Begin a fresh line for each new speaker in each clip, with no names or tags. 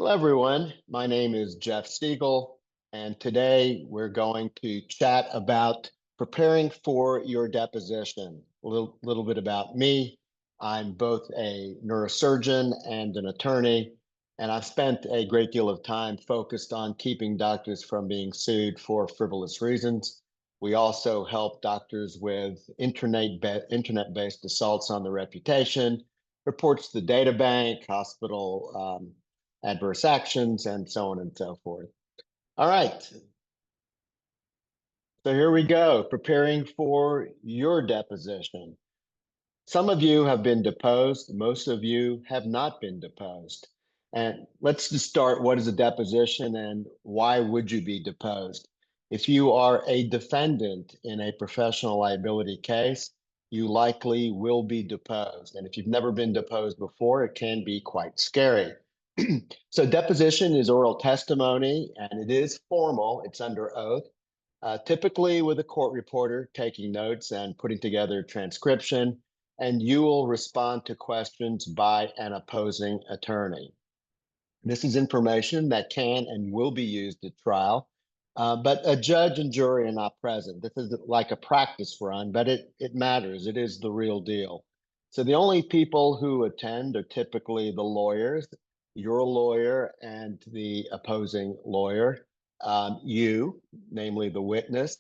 Hello, everyone. My name is Jeff Segal, and today we're going to chat about preparing for your deposition. A little bit about me. I'm both a neurosurgeon and an attorney, and I've spent a great deal of time focused on keeping doctors from being sued for frivolous reasons. We also help doctors with internet-based assaults on their reputation, reports to the data bank, hospital adverse actions, and so on and so forth. All right. So here we go, preparing for your deposition. Some of you have been deposed. Most of you have not been deposed. And let's just start. What is a deposition and why would you be deposed? If you are a defendant in a professional liability case, you likely will be deposed. And if you've never been deposed before, it can be quite scary. So deposition is oral testimony, and it is formal. It's under oath, typically with a court reporter taking notes and putting together a transcription, and you will respond to questions by an opposing attorney. This is information that can and will be used at trial, but a judge and jury are not present. This is like a practice run, but it matters. It is the real deal. So the only people who attend are typically the lawyers, your lawyer and the opposing lawyer, you, namely the witness,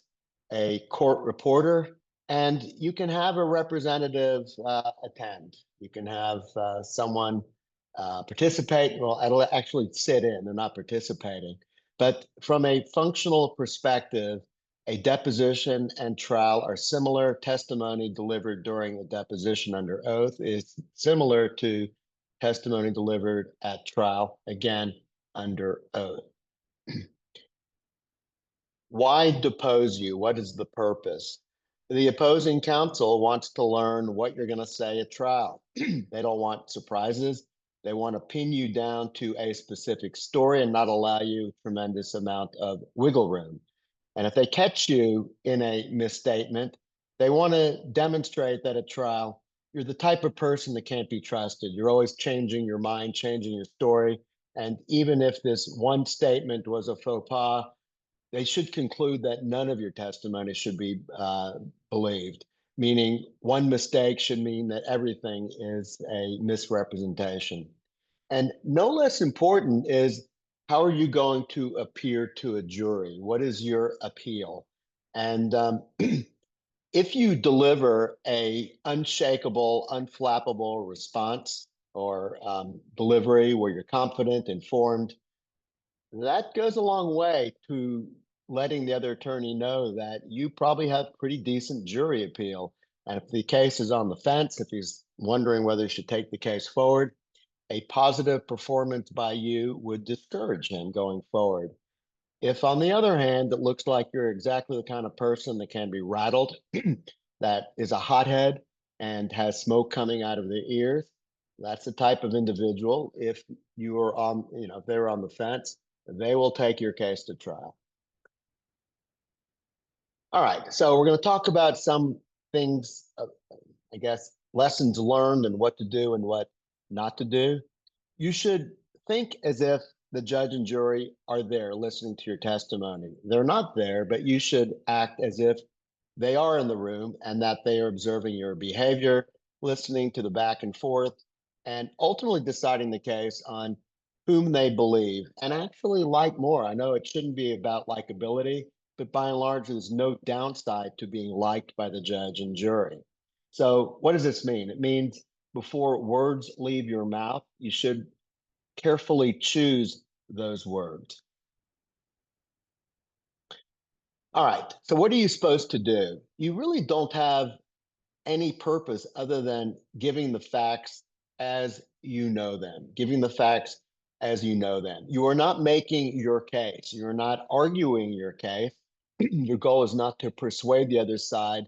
a court reporter, and you can have a representative attend. You can have someone participate. Well, it'll actually sit in, they're not participating. But from a functional perspective, a deposition and trial are similar. Testimony delivered during a deposition under oath is similar to testimony delivered at trial, again, under oath. Why depose you? What is the purpose? The opposing counsel wants to learn what you're going to say at trial. They don't want surprises. They want to pin you down to a specific story and not allow you a tremendous amount of wiggle room. And if they catch you in a misstatement, they want to demonstrate that at trial, you're the type of person that can't be trusted. You're always changing your mind, changing your story. And even if this one statement was a faux pas, they should conclude that none of your testimony should be believed, meaning one mistake should mean that everything is a misrepresentation. And no less important is, how are you going to appear to a jury? What is your appeal? And if you deliver a unshakable, unflappable response or delivery where you're confident, informed, that goes a long way to letting the other attorney know that you probably have pretty decent jury appeal. And if the case is on the fence, if he's wondering whether he should take the case forward, a positive performance by you would discourage him going forward. If, on the other hand, it looks like you're exactly the kind of person that can be rattled, that is a hothead and has smoke coming out of their ears, that's the type of individual. If you are on, if they're on the fence, they will take your case to trial. All right, so we're going to talk about some things, I guess, lessons learned and what to do and what not to do. You should think as if the judge and jury are there listening to your testimony. They're not there, but you should act as if they are in the room and that they are observing your behavior, listening to the back and forth, and ultimately deciding the case on whom they believe and actually like more. I know it shouldn't be about likability, but by and large, there's no downside to being liked by the judge and jury. So what does this mean? It means before words leave your mouth, you should carefully choose those words. All right, so what are you supposed to do? You really don't have any purpose other than giving the facts as you know them, giving the facts as you know them. You are not making your case. You're not arguing your case. Your goal is not to persuade the other side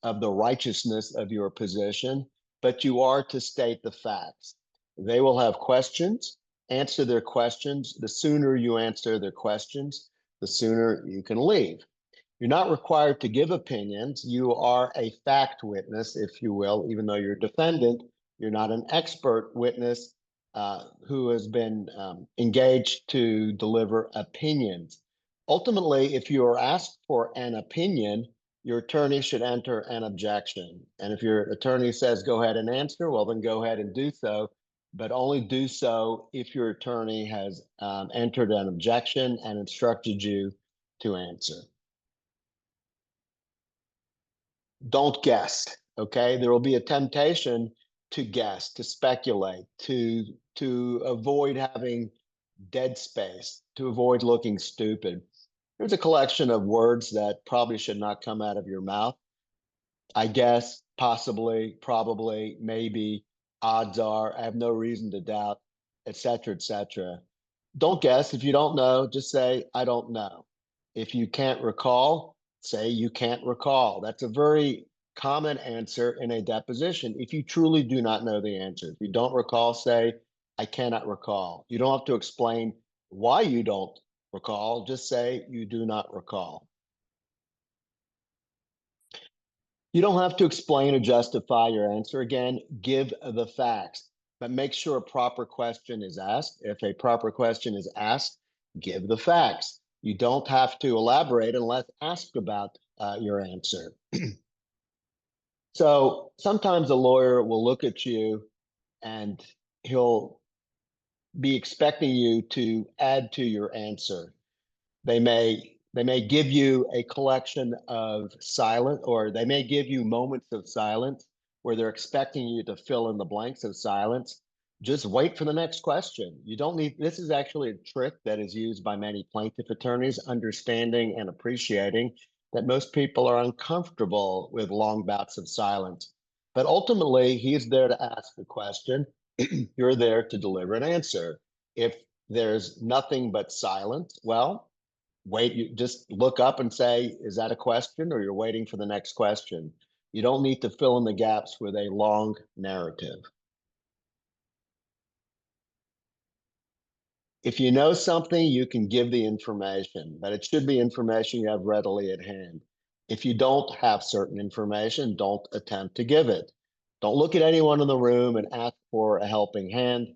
of the righteousness of your position, but you are to state the facts. They will have questions. Answer their questions. The sooner you answer their questions, the sooner you can leave. You're not required to give opinions. You are a fact witness, if you will, even though you're a defendant. You're not an expert witness. who has been engaged to deliver opinions. Ultimately, if you are asked for an opinion, your attorney should enter an objection. And if your attorney says, go ahead and answer, well, then go ahead and do so, but only do so if your attorney has entered an objection and instructed you to answer. Don't guess, okay? There will be a temptation to guess, to speculate, to avoid having dead space, to avoid looking stupid. There's a collection of words that probably should not come out of your mouth. I guess, possibly, probably, maybe, odds are, I have no reason to doubt, etc., etc. Don't guess. If you don't know, just say, I don't know. If you can't recall, say you can't recall. That's a very common answer in a deposition if you truly do not know the answer. If you don't recall, say, I cannot recall. You don't have to explain why you don't recall, just say you do not recall. You don't have to explain or justify your answer. Again, give the facts, but make sure a proper question is asked. If a proper question is asked, give the facts. You don't have to elaborate unless asked about your answer. So sometimes a lawyer will look at you and he'll be expecting you to add to your answer. They may give you a collection of silent, or they may give you moments of silence where they're expecting you to fill in the blanks of silence. Just wait for the next question. You don't need, this is actually a trick that is used by many plaintiff attorneys, understanding and appreciating that most people are uncomfortable with long bouts of silence. But ultimately, he's there to ask the question. You're there to deliver an answer. If there's nothing but silence, well, wait, you just look up and say, is that a question, or you're waiting for the next question? You don't need to fill in the gaps with a long narrative. If you know something, you can give the information, but it should be information you have readily at hand. If you don't have certain information, don't attempt to give it. Don't look at anyone in the room and ask for a helping hand.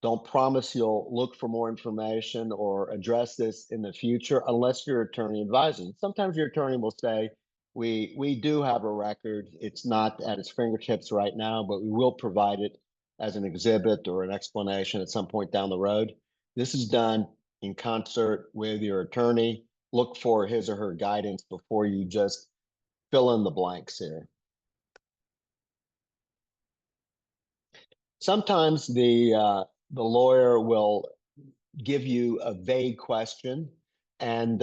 Don't promise you'll look for more information or address this in the future unless your attorney advises. Sometimes your attorney will say, we do have a record. It's not at its fingertips right now, but we will provide it as an exhibit or an explanation at some point down the road. This is done in concert with your attorney. Look for his or her guidance before you just fill in the blanks here. Sometimes the lawyer will give you a vague question, and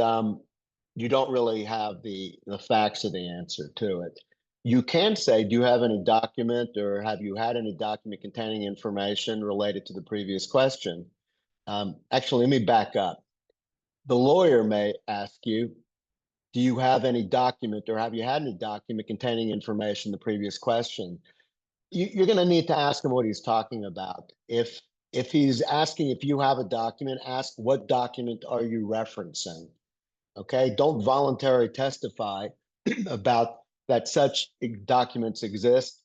you don't really have the facts of the answer to it. You can say, do you have any document, or have you had any document containing information related to the previous question? Actually, let me back up. The lawyer may ask you, do you have any document, or have you had any document containing information in the previous question? You're going to need to ask him what he's talking about. If he's asking if you have a document, ask what document are you referencing? Okay, don't voluntarily testify about that such documents exist,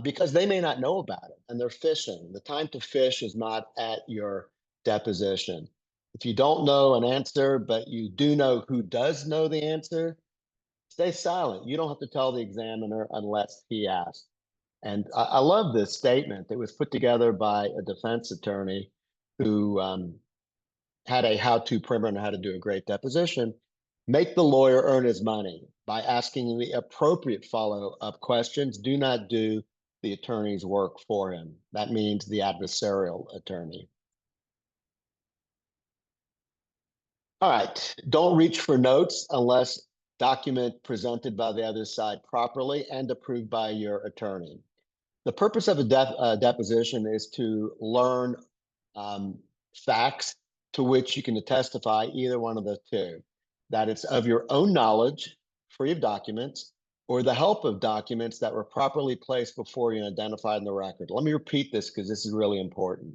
because they may not know about it and they're fishing. The time to fish is not at your deposition. If you don't know an answer, but you do know who does know the answer, stay silent. You don't have to tell the examiner unless he asks. And I love this statement. It was put together by a defense attorney who had a how-to primer on how to do a great deposition. Make the lawyer earn his money by asking the appropriate follow-up questions. Do not do the attorney's work for him. That means the adversarial attorney. All right, don't reach for notes unless document presented by the other side properly and approved by your attorney. The purpose of a deposition is to learn facts to which you can testify, either one of the two, that it's of your own knowledge, free of documents, or the help of documents that were properly placed before you and identified in the record. Let me repeat this because this is really important.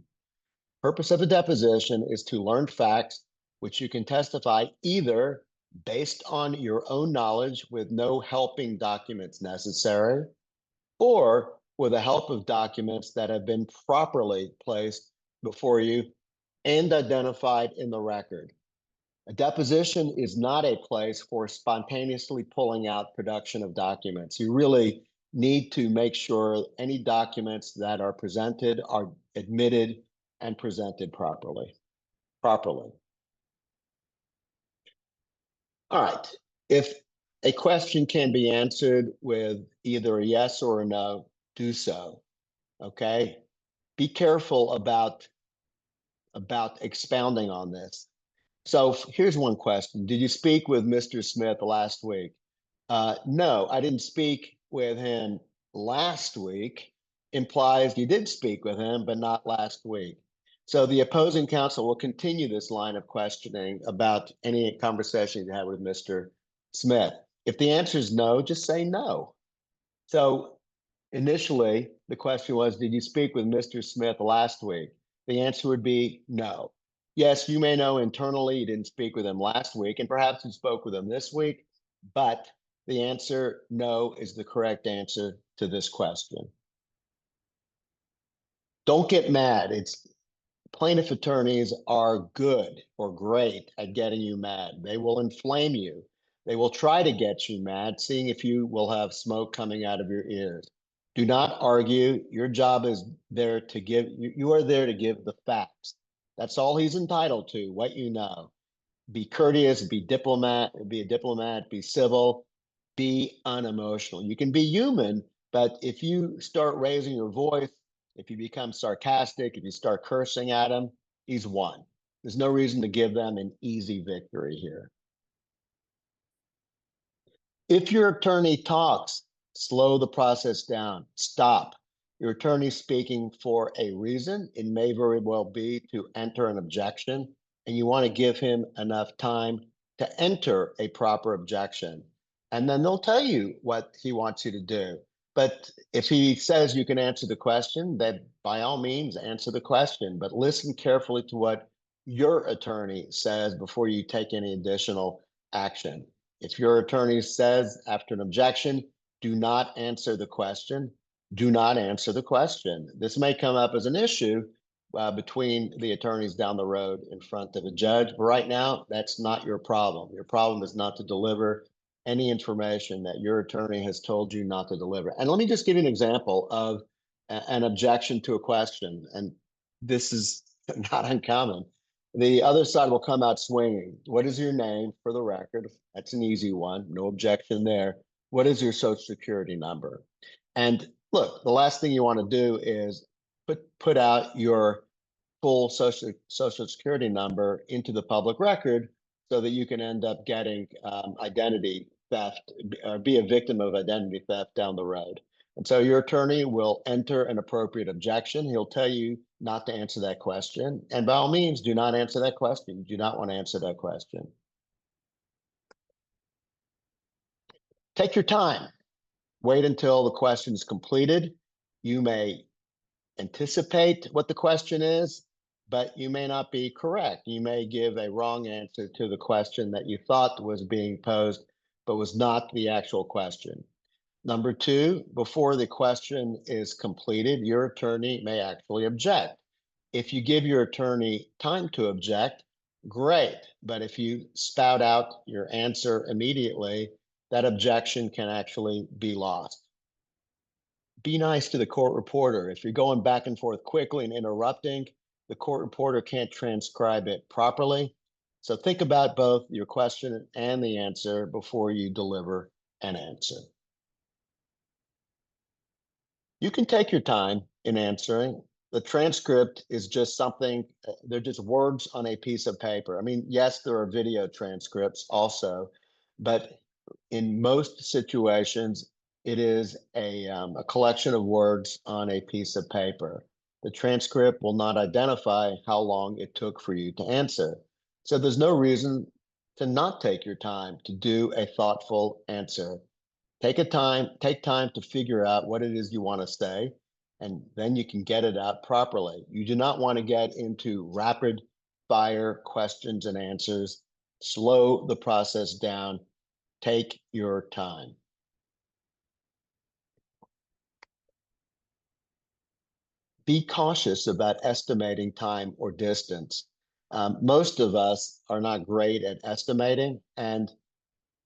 Purpose of a deposition is to learn facts which you can testify either based on your own knowledge with no helping documents necessary, or with the help of documents that have been properly placed before you and identified in the record. A deposition is not a place for spontaneously pulling out production of documents. You really need to make sure any documents that are presented are admitted and presented properly. All right. If a question can be answered with either a yes or a no, do so. Okay. Be careful about expounding on this. So here's one question. Did you speak with Mr. Smith last week? No, I didn't speak with him last week. Implies you did speak with him, but not last week. So the opposing counsel will continue this line of questioning about any conversation you had with Mr. Smith. If the answer is no, just say no. So initially, the question was, did you speak with Mr. Smith last week? The answer would be no. Yes, you may know internally you didn't speak with him last week, and perhaps you spoke with him this week, but the answer no is the correct answer to this question. Don't get mad. Plaintiff attorneys are good or great at getting you mad. They will inflame you. They will try to get you mad, seeing if you will have smoke coming out of your ears. Do not argue. Your job is there to give, you are there to give the facts. That's all he's entitled to, what you know. Be courteous, be a diplomat, be civil, be unemotional. You can be human, but if you start raising your voice, if you become sarcastic, if you start cursing at him, he's won. There's no reason to give them an easy victory here. If your attorney talks, slow the process down. Stop. Your attorney's speaking for a reason. It may very well be to enter an objection, and you want to give him enough time to enter a proper objection. And then they'll tell you what he wants you to do. But if he says you can answer the question, then by all means answer the question, but listen carefully to what your attorney says before you take any additional action. If your attorney says after an objection, do not answer the question, do not answer the question. This may come up as an issue between the attorneys down the road in front of a judge, but right now, that's not your problem. Your problem is not to deliver any information that your attorney has told you not to deliver. And let me just give you an example of an objection to a question, and this is not uncommon. The other side will come out swinging. What is your name for the record? That's an easy one. No objection there. What is your social security number? And look, the last thing you want to do is put out your full social security number into the public record so that you can end up getting identity theft or be a victim of identity theft down the road. And so your attorney will enter an appropriate objection. He'll tell you not to answer that question. And by all means, do not answer that question. You do not want to answer that question. Take your time. Wait until the question is completed. You may anticipate what the question is, but you may not be correct. You may give a wrong answer to the question that you thought was being posed, but was not the actual question. Number two, before the question is completed, your attorney may actually object. If you give your attorney time to object, great. But if you spout out your answer immediately, that objection can actually be lost. Be nice to the court reporter. If you're going back and forth quickly and interrupting, the court reporter can't transcribe it properly. So think about both your question and the answer before you deliver an answer. You can take your time in answering. The transcript is just something, they're just words on a piece of paper. I mean, yes, there are video transcripts also, but in most situations, it is a collection of words on a piece of paper. The transcript will not identify how long it took for you to answer. So there's no reason to not take your time to do a thoughtful answer. Take time to figure out what it is you want to say, and then you can get it out properly. You do not want to get into rapid fire questions and answers. Slow the process down. Take your time. be cautious about estimating time or distance. Most of us are not great at estimating, and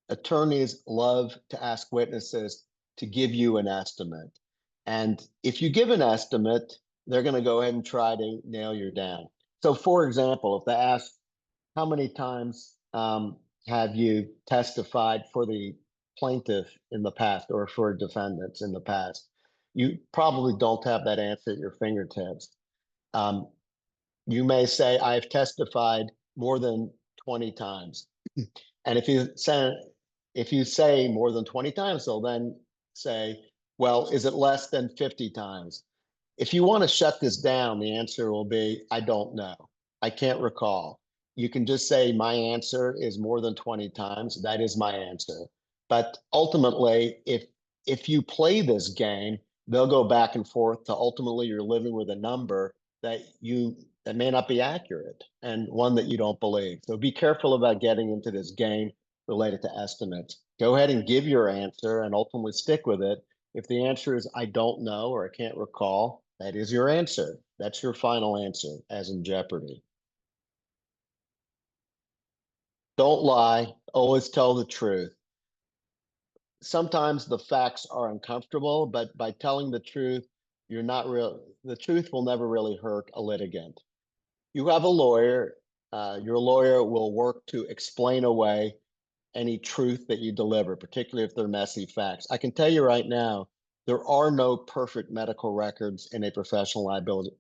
attorneys love to ask witnesses to give you an estimate. And if you give an estimate, they're going to go ahead and try to nail you down. So, for example, if they ask, how many times have you testified for the plaintiff in the past or for defendants in the past? You probably don't have that answer at your fingertips. Um, you may say, I've testified more than 20 times. And if you say more than 20 times, they'll then say, well, is it less than 50 times? If you want to shut this down, the answer will be, I don't know. I can't recall. You can just say, my answer is more than 20 times. That is my answer. But ultimately, if you play this game, they'll go back and forth to ultimately you're living with a number that may not be accurate and one that you don't believe. So be careful about getting into this game related to estimates. Go ahead and give your answer and ultimately stick with it. If the answer is I don't know or I can't recall, that is your answer. That's your final answer, as in Jeopardy. Don't lie. Always tell the truth. Sometimes the facts are uncomfortable, but by telling the truth, the truth will never really hurt a litigant. You have a lawyer. Your lawyer will work to explain away any truth that you deliver, particularly if they're messy facts. I can tell you right now, there are no perfect medical records in a professional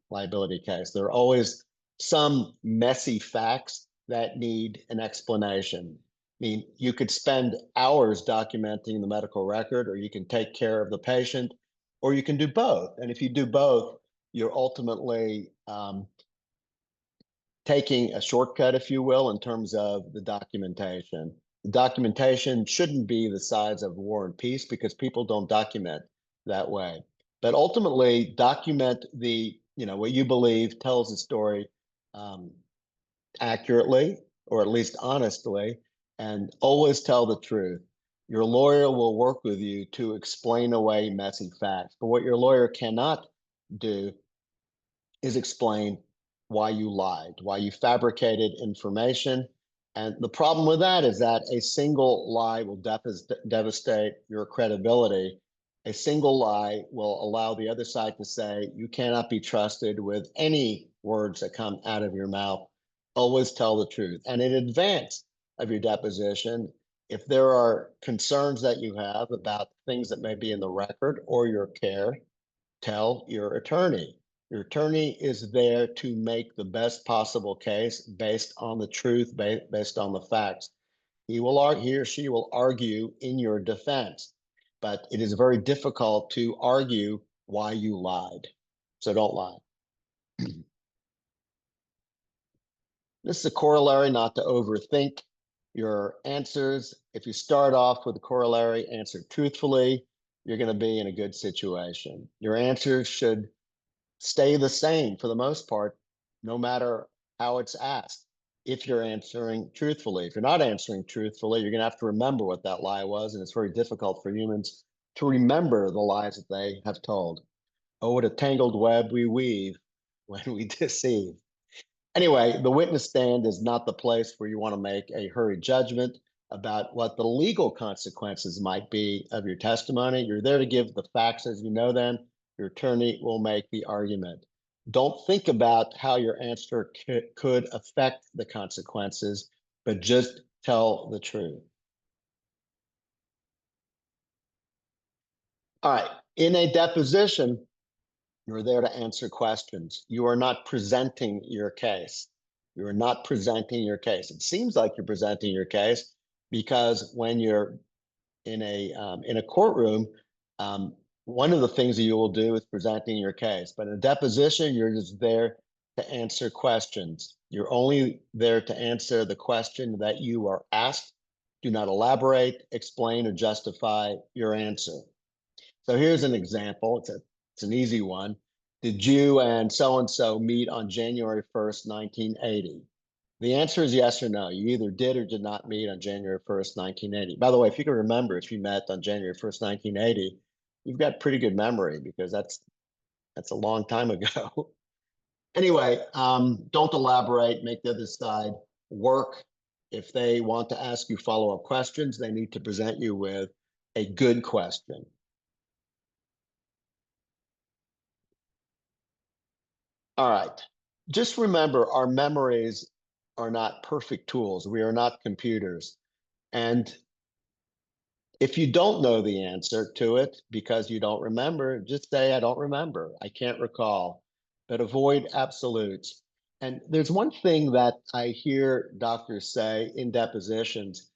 liability case. There are always some messy facts that need an explanation. I mean, you could spend hours documenting the medical record, or you can take care of the patient, or you can do both. And if you do both, you're ultimately taking a shortcut, if you will, in terms of the documentation. The documentation shouldn't be the size of War and Peace because people don't document that way. But ultimately, document what you believe tells the story accurately, or at least honestly, and always tell the truth. Your lawyer will work with you to explain away messy facts. But what your lawyer cannot do is explain why you lied, why you fabricated information. And the problem with that is that a single lie will devastate your credibility. A single lie will allow the other side to say, you cannot be trusted with any words that come out of your mouth. Always tell the truth. And in advance of your deposition, if there are concerns that you have about things that may be in the record or your care, tell your attorney. Your attorney is there to make the best possible case based on the truth, based on the facts. He or she will argue in your defense, but it is very difficult to argue why you lied. So don't lie. This is a corollary, not to overthink your answers. If you start off with a corollary, answer truthfully, you're going to be in a good situation. Your answers should stay the same for the most part, no matter how it's asked. If you're answering truthfully, if you're not answering truthfully, you're going to have to remember what that lie was. And it's very difficult for humans to remember the lies that they have told. Oh, what a tangled web we weave when we deceive. Anyway, the witness stand is not the place where you want to make a hurried judgment about what the legal consequences might be of your testimony. You're there to give the facts as you know them. Your attorney will make the argument. Don't think about how your answer could affect the consequences, but just tell the truth. All right, in a deposition, you're there to answer questions. You are not presenting your case. You are not presenting your case. It seems like you're presenting your case because when you're in a courtroom, one of the things that you will do is presenting your case. But in a deposition, you're just there to answer questions. You're only there to answer the question that you are asked. Do not elaborate, explain, or justify your answer. So here's an example. It's an easy one. Did you and so meet on January 1st, 1980? The answer is yes or no. You either did or did not meet on January 1st, 1980. By the way, if you can remember if you met on January 1st, 1980, you've got pretty good memory because that's That's a long time ago. Anyway, don't elaborate, make the other side work. If they want to ask you follow-up questions, they need to present you with a good question. All right. Just remember, our memories are not perfect tools. We are not computers. And if you don't know the answer to it because you don't remember, just say, I don't remember. I can't recall. But avoid absolutes. And there's one thing that I hear doctors say in depositions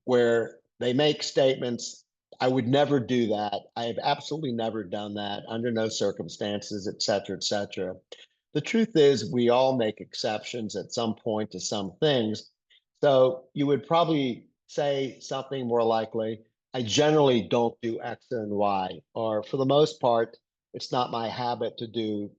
where they make statements. I would never do that. I have absolutely never done that under no circumstances, et cetera, et cetera. The truth is, we all make exceptions at some point to some things. So you would probably say something more likely, I generally don't do X and Y, or for the most part, it's not my habit to do,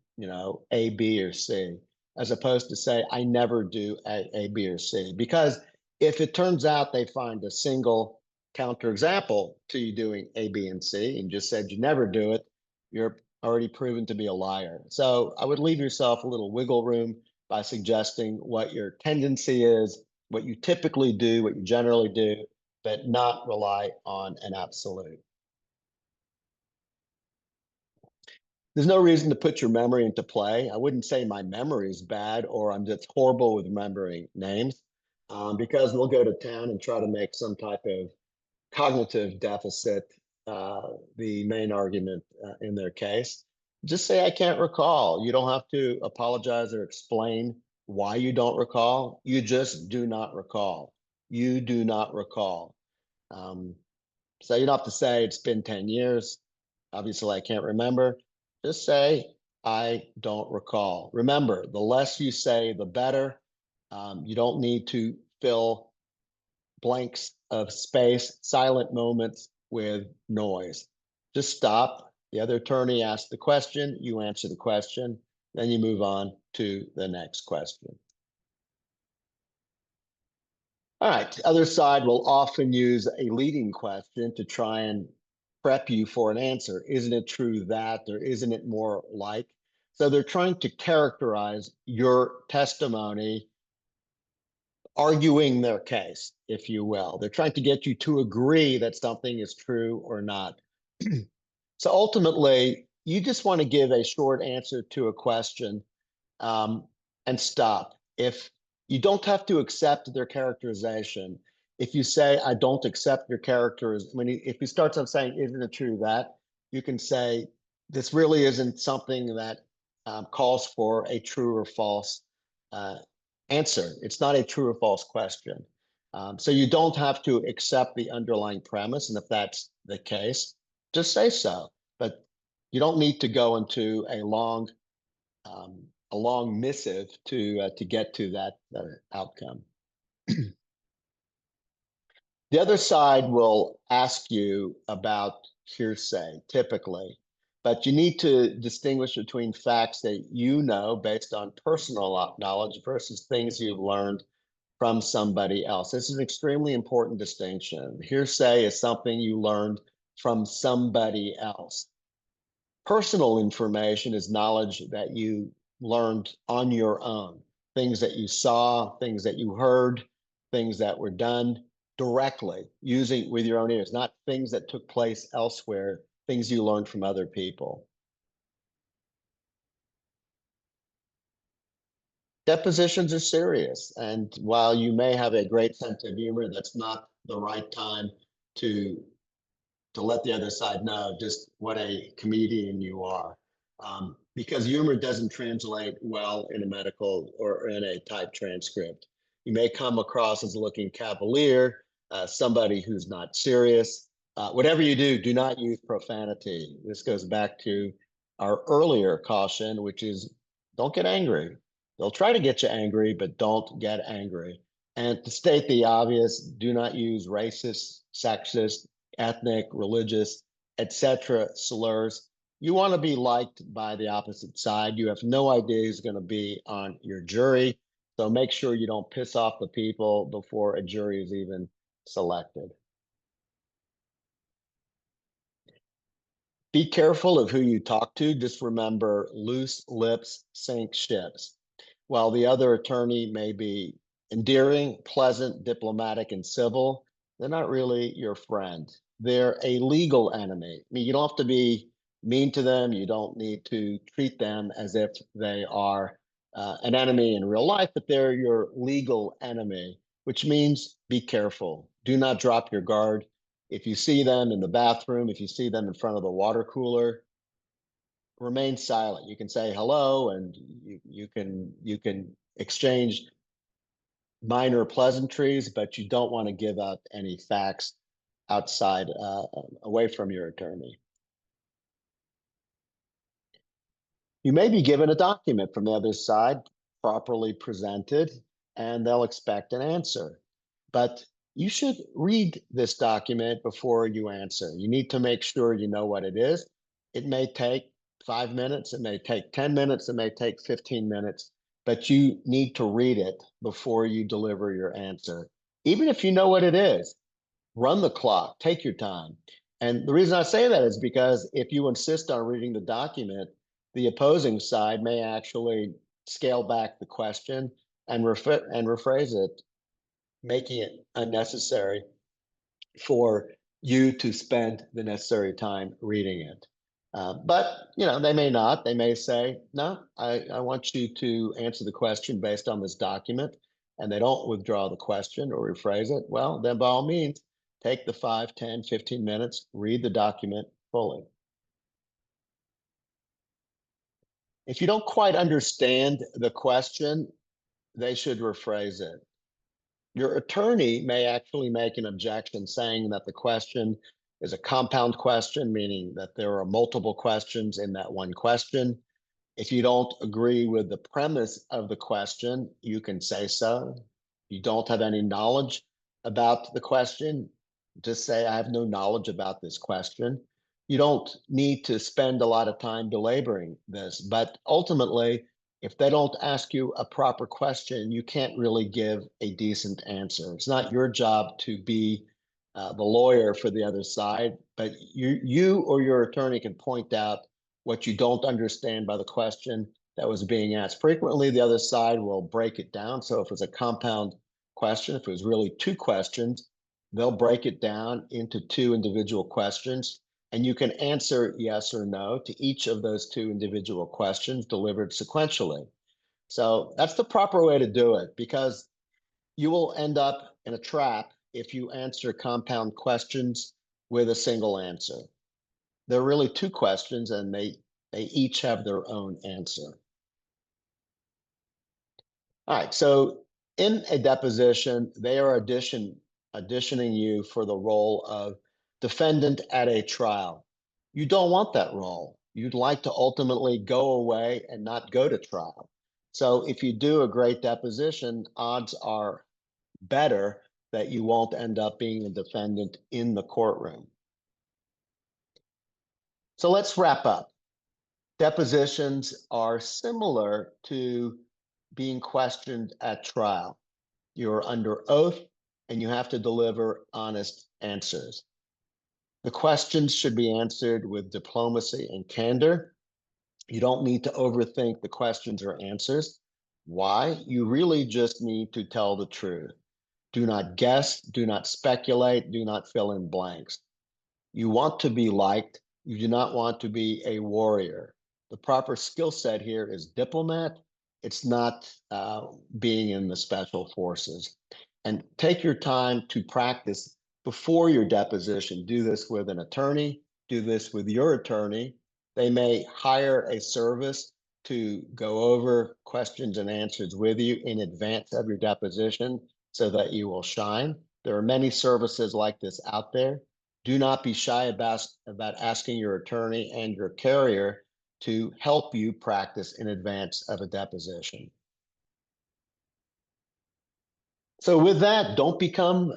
A, B, or C, as opposed to say, I never do A, B, or C. Because if it turns out they find a single counterexample to you doing A, B, and C, and just said you never do it, you're already proven to be a liar. So I would leave yourself a little wiggle room by suggesting what your tendency is, what you typically do, what you generally do, but not rely on an absolute. There's no reason to put your memory into play. I wouldn't say my memory is bad or I'm just horrible with remembering names, because they'll go to town and try to make some type of cognitive deficit the main argument in their case. Just say, I can't recall. You don't have to apologize or explain why you don't recall. You just do not recall. You do not recall. Um, so you don't have to say it's been 10 years. Obviously, I can't remember. Just say, I don't recall. Remember, the less you say, the better. You don't need to fill blanks of space, silent moments with noise. Just stop. The other attorney asks the question, you answer the question, then you move on to the next question. All right, the other side will often use a leading question to try and prep you for an answer. Isn't it true that, or isn't it more like? So they're trying to characterize your testimony, arguing their case, if you will. They're trying to get you to agree that something is true or not. So ultimately, you just want to give a short answer to a question um, and stop. If you don't have to accept their characterization, if you say, I don't accept your characters, if he starts off saying, isn't it true that, you can say, this really isn't something that calls for a true or false uh, answer. It's not a true or false question. So you don't have to accept the underlying premise. And if that's the case, just say so. But you don't need to go into um, a long missive to get to that outcome. The other side will ask you about hearsay, typically, but you need to distinguish between facts that you know based on personal knowledge versus things you've learned from somebody else. This is an extremely important distinction. Hearsay is something you learned from somebody else. Personal information is knowledge that you learned on your own, things that you saw, things that you heard, things that were done directly using with your own ears, not things that took place elsewhere, things you learned from other people. Depositions are serious. And while you may have a great sense of humor, that's not the right time to let the other side know just what a comedian you are. Because humor doesn't translate well in a medical or in a typed transcript. You may come across as looking cavalier, somebody who's not serious. Whatever you do, do not use profanity. This goes back to our earlier caution, which is don't get angry. They'll try to get you angry, but don't get angry. And to state the obvious, do not use racist, sexist, ethnic, religious, etc. slurs. You want to be liked by the opposite side. You have no idea who's going to be on your jury. So make sure you don't piss off the people before a jury is even selected. Be careful of who you talk to. Just remember, loose lips sink ships. While the other attorney may be endearing, pleasant, diplomatic, and civil, they're not really your friend. They're a legal enemy. I mean, you don't have to be mean to them. You don't need to treat them as if they are an enemy in real life, but they're your legal enemy, which means be careful. Do not drop your guard. If you see them in the bathroom, if you see them in front of the water cooler, remain silent. You can say hello, and you can exchange minor pleasantries, but you don't want to give out any facts outside away from your attorney. You may be given a document from the other side, properly presented, and they'll expect an answer. But you should read this document before you answer. You need to make sure you know what it is. It may take 5 minutes, it may take 10 minutes, it may take 15 minutes, but you need to read it before you deliver your answer. Even if you know what it is, run the clock, take your time. And the reason I say that is because if you insist on reading the document, the opposing side may actually scale back the question and rephrase it, making it unnecessary for you to spend the necessary time reading it. But they may not. They may say, "No, I want you to answer the question based on this document," and they don't withdraw the question or rephrase it. Well, then by all means, take the 5, 10, 15 minutes, read the document fully. If you don't quite understand the question, they should rephrase it. Your attorney may actually make an objection saying that the question is a compound question, meaning that there are multiple questions in that one question. If you don't agree with the premise of the question, you can say so. You don't have any knowledge about the question, just say, "I have no knowledge about this question." You don't need to spend a lot of time belaboring this, but ultimately, if they don't ask you a proper question, you can't really give a decent answer. It's not your job to be the lawyer for the other side, but you or your attorney can point out what you don't understand by the question that was being asked. Frequently, the other side will break it down. So if it's a compound question, if it was really two questions, they'll break it down into two individual questions, and you can answer yes or no to each of those two individual questions delivered sequentially. So that's the proper way to do it, because you will end up in a trap if you answer compound questions with a single answer. There are really two questions, and they each have their own answer. All right, so in a deposition, they are auditioning you for the role of defendant at a trial. You don't want that role. You'd like to ultimately go away and not go to trial. So if you do a great deposition, odds are better that you won't end up being a defendant in the courtroom. So let's wrap up. Depositions are similar to being questioned at trial. You're under oath and you have to deliver honest answers. The questions should be answered with diplomacy and candor. You don't need to overthink the questions or answers. Why? You really just need to tell the truth. Do not guess, do not speculate, do not fill in blanks. You want to be liked. You do not want to be a warrior. The proper skill set here is diplomat. It's not being in the special forces. And take your time to practice before your deposition. Do this with an attorney. Do this with your attorney. They may hire a service to go over questions and answers with you in advance of your deposition so that you will shine. There are many services like this out there. Do not be shy about asking your attorney and your carrier to help you practice in advance of a deposition. So with that, don't become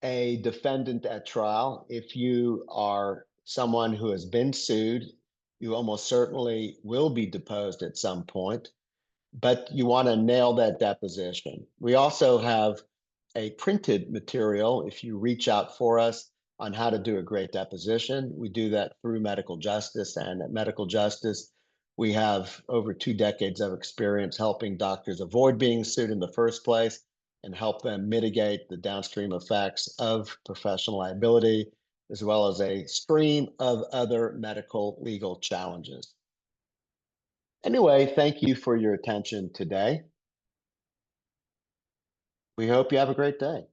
a defendant at trial. If you are someone who has been sued, you almost certainly will be deposed at some point, but you want to nail that deposition. We also have a printed material. If you reach out for us, on how to do a great deposition. We do that through medical justice, and at medical justice, we have over 2 decades of experience helping doctors avoid being sued in the first place and help them mitigate the downstream effects of professional liability, as well as a stream of other medical legal challenges. Anyway, thank you for your attention today. We hope you have a great day.